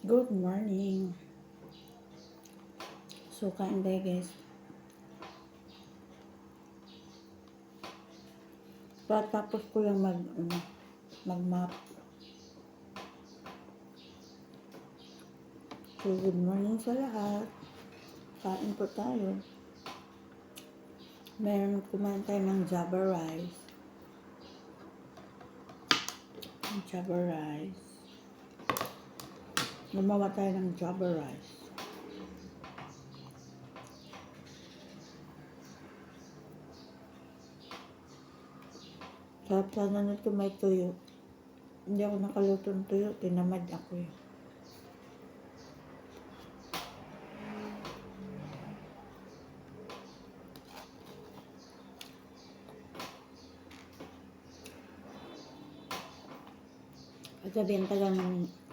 Good morning. So, kain tayo guys. Tapos ko lang mag-map. So, good morning sa lahat. Kain po tayo. Meron kumain tayo ng Java rice. Java rice. Gumawa tayo ng Java rice. Sarap sana nito may tuyo. Hindi ako nakaluto ng tuyo. Tinamad ako eh. Pagkabenta lang ng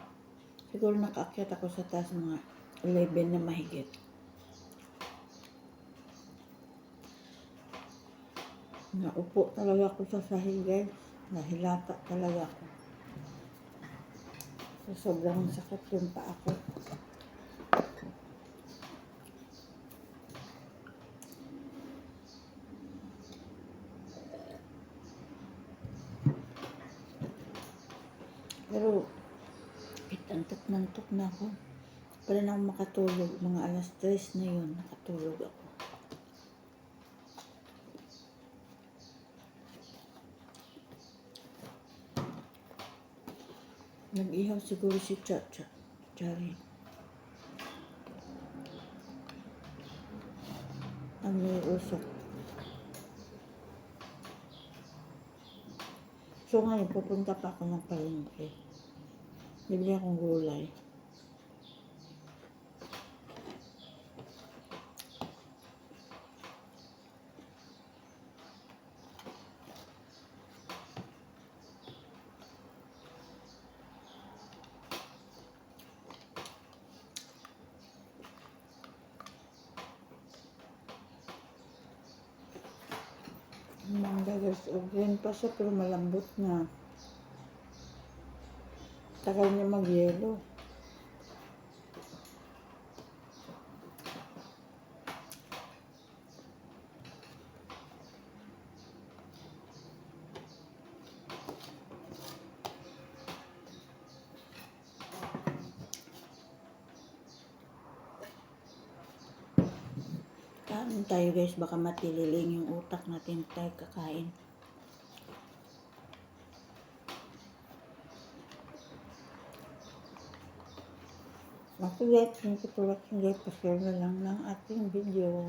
siguro nakaakyat ako sa taas mga 11 na mahigit. Naupo talaga ako sa sahig guys. Nahilata talaga ako. So, sobrang sakit yung pa ako. Pero, antok na ako. Para na ako makatulog. Mga alas 3 na yun, nakatulog ako. Nag-ihaw siguro si Chari. Ang may usok. So ngayon, pupunta pa ako ng palengke. Bibili akong gulay. Mangga guys, green pa siya pero malambot na. Tagal niya mag-yelo. Kain tayo guys, baka matililing yung utak natin tayo kakain. Ako guys, thank you for watching guys. Pa-share na lang ng ating video.